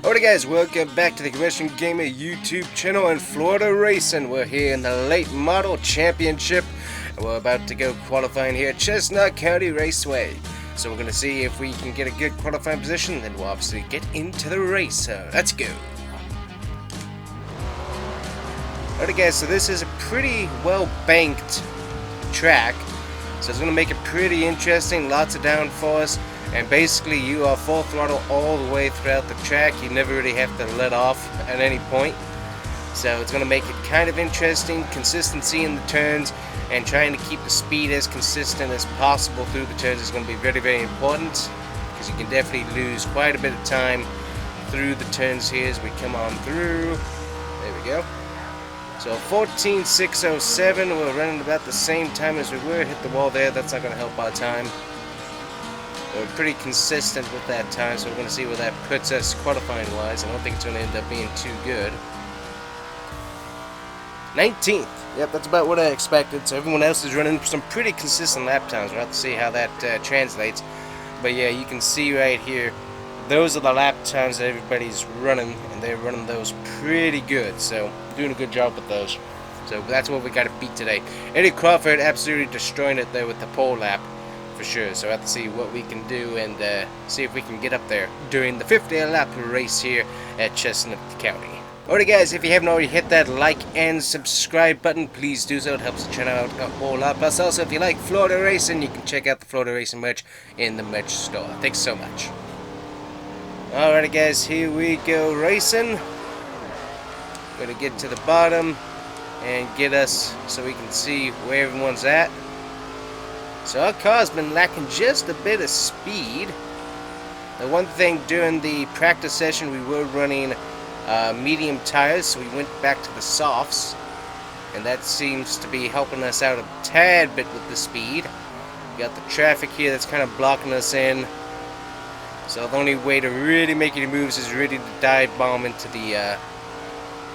Alright guys, welcome back to the Combustion Gamer YouTube channel and Florida Racing. We're here in the late model championship and we're about to go qualifying here at Chestnut County Raceway. So we're going to see if we can get a good qualifying position, then we'll obviously get into the race. So let's go. Alright guys, so this is a pretty well banked track, so it's going to make it pretty interesting, lots of downforce. And basically you are full throttle all the way throughout the track. You never really have to let off at any point. So it's going to make it kind of interesting. Consistency in the turns and trying to keep the speed as consistent as possible through the turns is going to be very, very important, because you can definitely lose quite a bit of time through the turns here as we come on through. There we go. So 14.607, we're running about the same time as we were. Hit the wall there, that's not going to help our time. We're pretty consistent with that time, so we're going to see where that puts us qualifying wise. I don't think it's going to end up being too good. 19th. Yep, that's about what I expected. So everyone else is running some pretty consistent lap times. We'll have to see how that translates. But yeah, you can see right here, those are the lap times that everybody's running, and they're running those pretty good. So doing a good job with those. So that's what we got to beat today. Eddie Crawford absolutely destroying it there with the pole lap. For sure, so I have to see what we can do and see if we can get up there during the 50 lap race here at Chestnut County. Alright guys, if you haven't already hit that like and subscribe button, please do so. It helps the channel out a whole lot. Plus also, if you like Florida racing, you can check out the Florida racing merch in the merch store. Thanks so much. Alright guys, here we go racing. Gonna get to the bottom and get us so we can see where everyone's at. So our car's been lacking just a bit of speed. The one thing, during the practice session we were running medium tires, so we went back to the softs, and that seems to be helping us out a tad bit with the speed. We got the traffic here that's kind of blocking us in, so the only way to really make any moves is really to dive bomb into the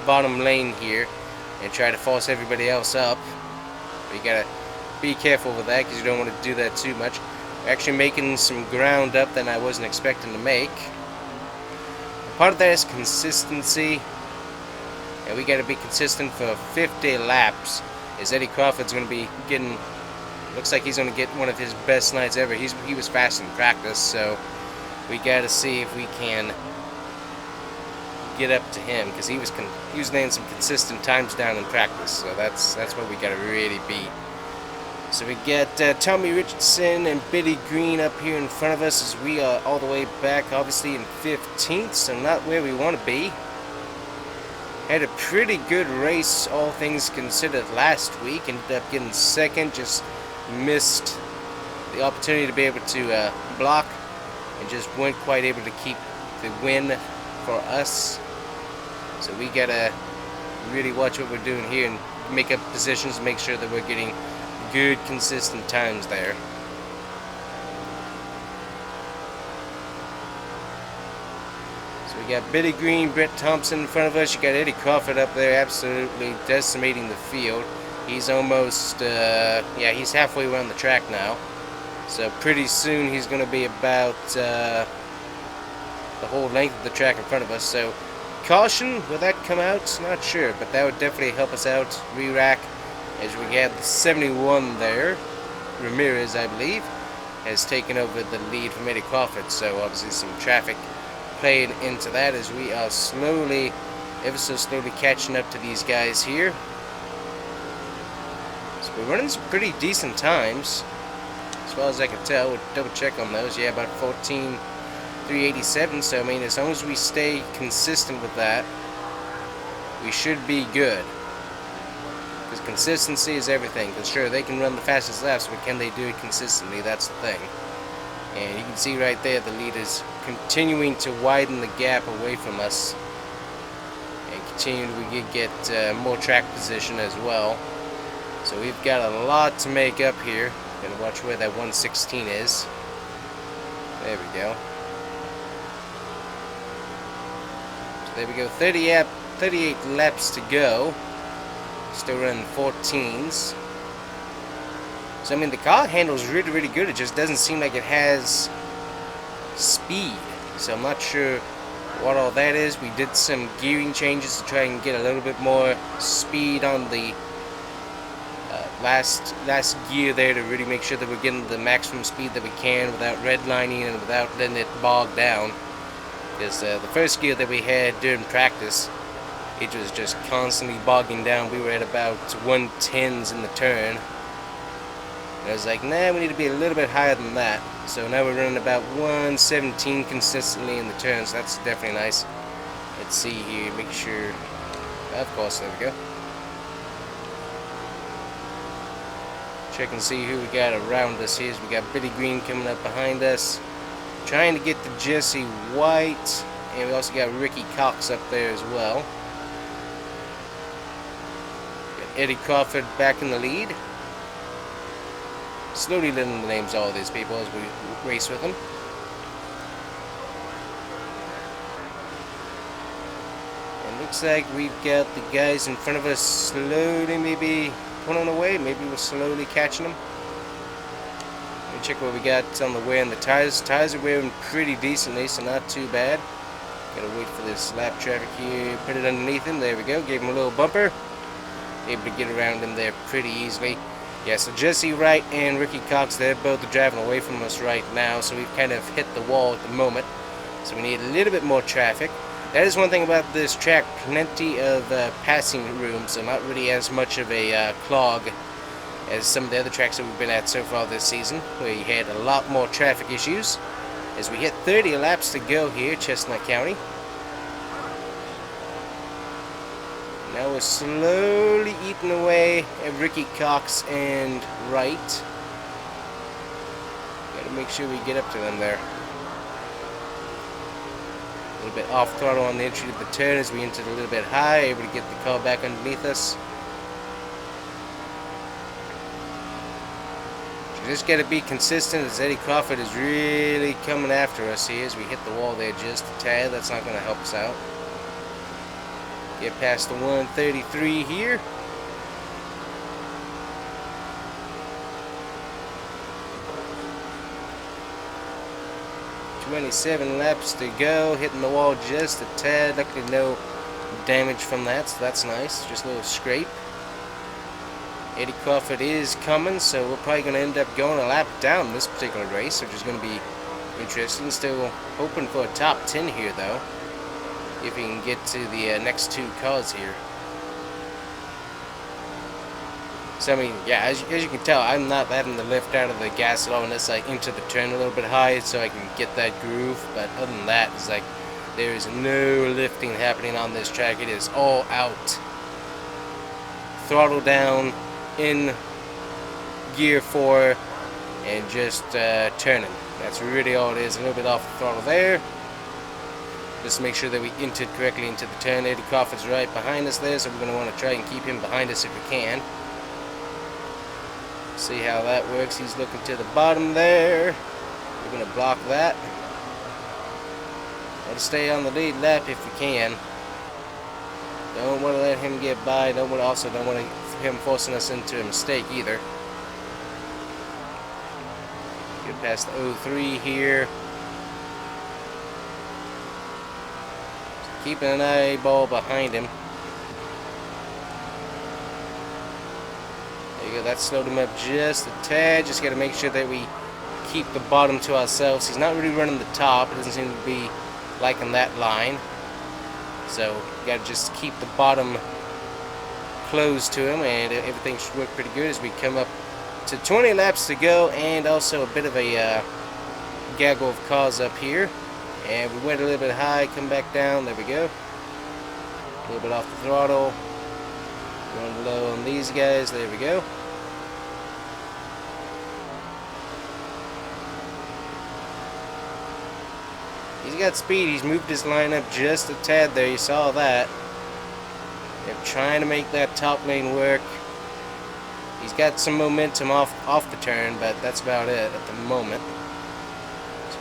bottom lane here and try to force everybody else up. But you gotta be careful with that, because you don't want to do that too much. We're actually making some ground up that I wasn't expecting to make. Part of that is consistency, and we got to be consistent for 50 laps. As Eddie Crawford's going to be getting, looks like he's going to get one of his best nights ever. He was fast in practice, so we got to see if we can get up to him, because he was laying some consistent times down in practice. So that's what we got to really beat. So we got Tommy Richardson and Billy Green up here in front of us, as we are all the way back, obviously in 15th, so not where we want to be. Had a pretty good race, all things considered, last week. Ended up getting second, just missed the opportunity to be able to block, and just weren't quite able to keep the win for us. So we gotta really watch what we're doing here and make up positions, make sure that we're getting good consistent times there. So we got Billy Green, Brett Thompson in front of us. You got Eddie Crawford up there absolutely decimating the field. He's almost yeah, he's halfway around the track now, so pretty soon he's going to be about the whole length of the track in front of us. So caution, will that come out? Not sure, but that would definitely help us out. Re-rack, as we had the 71 there. Ramirez, I believe, has taken over the lead from Eddie Crawford, so obviously some traffic playing into that as we are slowly, ever so slowly catching up to these guys here. So we're running some pretty decent times, as far as I can tell. We'll double check on those. Yeah, about 14.387, so I mean, as long as we stay consistent with that, we should be good. Because consistency is everything. Because sure, they can run the fastest laps, but can they do it consistently? That's the thing. And you can see right there, the lead is continuing to widen the gap away from us, and continue to get more track position as well. So we've got a lot to make up here. Gonna watch where that 116 is. There we go. So there we go. 38 laps to go. Still running 14s. So I mean, the car handles really, really good. It just doesn't seem like it has speed. So I'm not sure What all that is, we did some gearing changes to try and get a little bit more speed on the last gear there, to really make sure that we're getting the maximum speed that we can without redlining and without letting it bog down. Because the first gear that we had during practice, it was just constantly bogging down. We were at about 110s in the turn. And I was like, nah, we need to be a little bit higher than that. So now we're running about 117 consistently in the turns. So that's definitely nice. Let's see here, make sure. Of course, there we go. Check and see who we got around us here. We got Billy Green coming up behind us, trying to get to Jesse White, and we also got Ricky Cox up there as well. Got Eddie Crawford back in the lead. Slowly learning the names of all these people as we race with them. And looks like we've got the guys in front of us slowly maybe pulling away. Maybe we're slowly catching them. Let me check what we got on the wear and the tires. Tires are wearing pretty decently, so not too bad. Gotta wait for this lap traffic here. Put it underneath him. There we go. Gave him a little bumper. Able to get around him there pretty easily. Yeah, so Jesse Wright and Ricky Cox, they're both driving away from us right now, so we've kind of hit the wall at the moment. So we need a little bit more traffic. That is one thing about this track, plenty of passing room, so not really as much of a clog as some of the other tracks that we've been at so far this season, where you had a lot more traffic issues. As we hit 30 laps to go here, Chestnut County. Now we're slowly eating away at Ricky Cox and Wright. Gotta make sure we get up to them there. A little bit off throttle on the entry to the turn as we entered a little bit high, able to get the car back underneath us. So just got to be consistent, as Eddie Crawford is really coming after us here as we hit the wall there just a tad. That's not going to help us out. Get past the 133 here. .27 laps to go, hitting the wall just a tad. Luckily no damage from that, so that's nice. Just a little scrape. Eddie Crawford is coming, so we're probably going to end up going a lap down this particular race, which is going to be interesting. Still hoping for a top 10 here, though, if we can get to the next two cars here. So, I mean, yeah, as you can tell, I'm not having to lift out of the gas at all unless I enter the turn a little bit high so I can get that groove. But other than that, it's like there is no lifting happening on this track. It is all out. Throttle down in gear 4 and just turning. That's really all it is. A little bit off the throttle there. Just to make sure that we entered correctly into the turn. Eddie Crawford's right behind us there, so we're going to want to try and keep him behind us if we can. See how that works. He's looking to the bottom there. We're going to block that. Want to stay on the lead lap if we can. Don't want to let him get by. Also don't want him forcing us into a mistake either. Get past the 03 here. Keeping an eyeball behind him. There you go, that slowed him up just a tad. Just got to make sure that we keep the bottom to ourselves. He's not really running the top. It doesn't seem to be liking that line. So, got to just keep the bottom closed to him, and everything should work pretty good as we come up to 20 laps to go, and also a bit of a gaggle of cars up here. And we went a little bit high, come back down, there we go. A little bit off the throttle. Going low on these guys, there we go. He's got speed, he's moved his line up just a tad there, you saw that. They're trying to make that top lane work. He's got some momentum off the turn, but that's about it at the moment.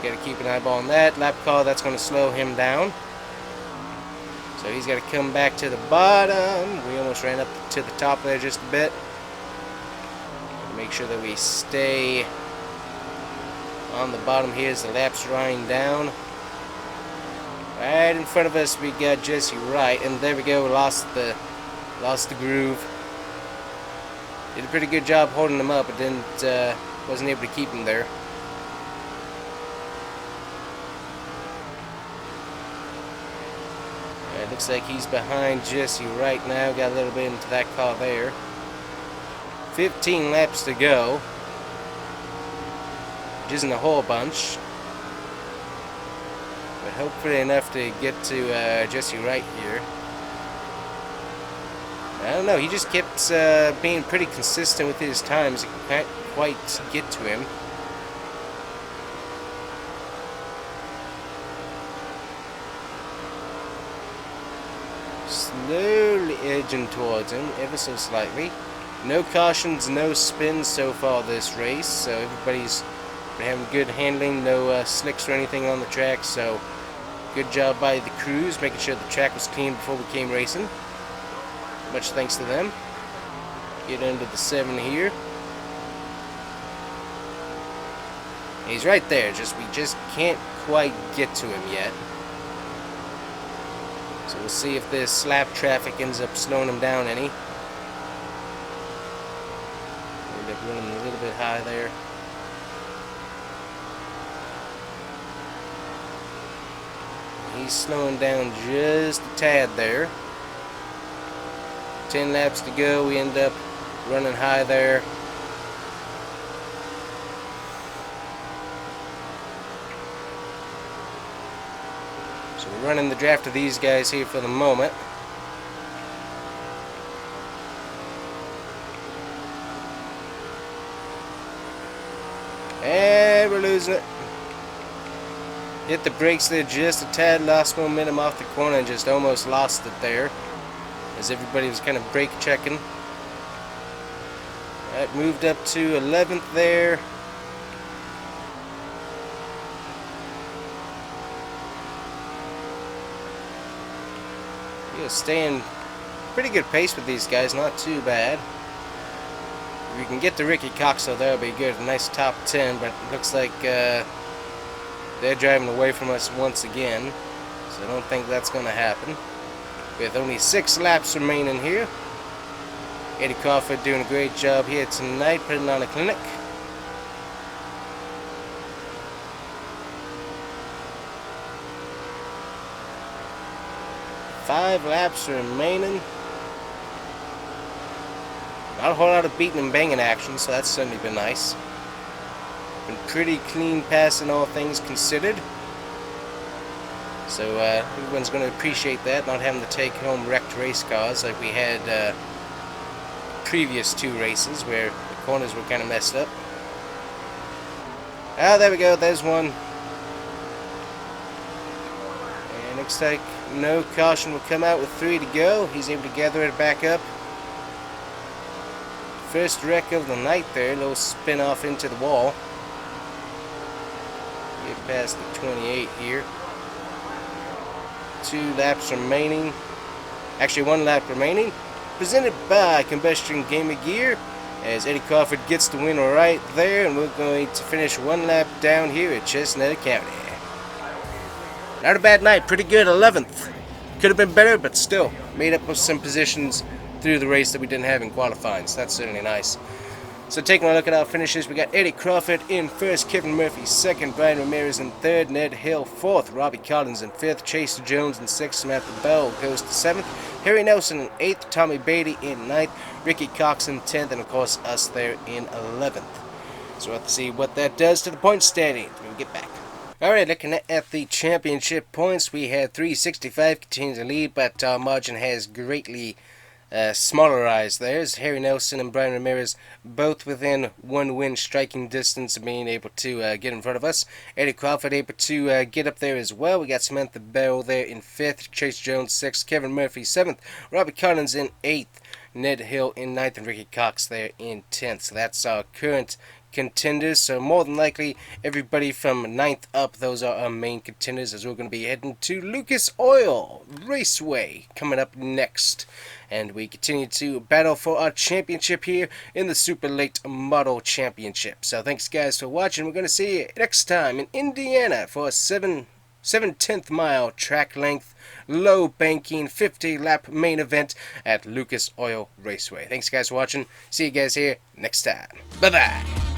Got to keep an eyeball on that. Lap car, that's going to slow him down. So he's got to come back to the bottom. We almost ran up to the top there just a bit. Make sure that we stay on the bottom here as the laps wind down. Right in front of us we got Jesse Wright, and there we go, lost the groove. Did a pretty good job holding him up, but wasn't able to keep him there. It looks like he's behind Jesse right now. Got a little bit into that car there. 15 laps to go, which isn't a whole bunch, but hopefully enough to get to Jesse Wright here. I don't know, he just keeps being pretty consistent with his times. I can't quite get to him. Slowly edging towards him, ever so slightly. No cautions, no spins so far this race, so everybody's been having good handling, no slicks or anything on the track, so good job by the crews, making sure the track was clean before we came racing. Much thanks to them. Get into the 7 here. He's right there, we just can't quite get to him yet. So we'll see if this slap traffic ends up slowing him down any. End up running a little bit high there. He's slowing down just a tad there. 10 laps to go, we end up running high there. So we're running the draft of these guys here for the moment. And we're losing it. Hit the brakes there just a tad, lost momentum off the corner and just almost lost it there, as everybody was kind of brake checking. That moved up to 11th there. Yeah, staying pretty good pace with these guys, not too bad. If we can get to Ricky Cox, though, that'll be good. A nice top 10, but it looks like they're driving away from us once again, so I don't think that's going to happen. With only 6 laps remaining here. Eddie Crawford doing a great job here tonight, putting on a clinic. Five laps remaining. Not a whole lot of beating and banging action, so that's certainly been nice. Been pretty clean passing, all things considered. So everyone's going to appreciate that, not having to take home wrecked race cars like we had previous 2 races where the corners were kind of messed up. Ah, there we go, there's one. And looks like no caution will come out with 3 to go. He's able to gather it back up. First wreck of the night there, a little spin off into the wall. Get past the 28 here. 2 laps remaining. Actually, 1 lap remaining. Presented by TheCombustionGamer gear, as Eddie Crawford gets the win right there, and we're going to finish 1 lap down here at Chestnut County. Not a bad night, pretty good, 11th. Could have been better, but still made up of some positions through the race that we didn't have in qualifying, so that's certainly nice. So taking a look at our finishes, we got Eddie Crawford in 1st, Kevin Murphy 2nd, Brian Ramirez in 3rd, Ned Hill 4th, Robbie Collins in 5th, Chase Jones in 6th, Samantha Bell goes to 7th, Harry Nelson in 8th, Tommy Beatty in 9th, Ricky Cox in 10th, and of course us there in 11th. So we'll have to see what that does to the point standing when we get back. Alright, looking at the championship points, we had 365 continuing to lead, but our margin has greatly smallerized there, as Harry Nelson and Brian Ramirez both within 1 win striking distance of being able to get in front of us. Eddie Crawford able to get up there as well. We got Samantha Bell there in 5th, Chase Jones 6th, Kevin Murphy 7th, Robbie Collins in 8th, Ned Hill in 9th, and Ricky Cox there in 10th. So that's our current contenders, so more than likely everybody from 9th up, those are our main contenders, as we're going to be heading to Lucas Oil Raceway coming up next, and we continue to battle for our championship here in the Super Late Model Championship. So thanks guys for watching. We're going to see you next time in Indiana for a 7 7/10 mile track length, low banking, 50-lap main event at Lucas Oil Raceway. Thanks guys for watching. See you guys here next time. Bye-bye.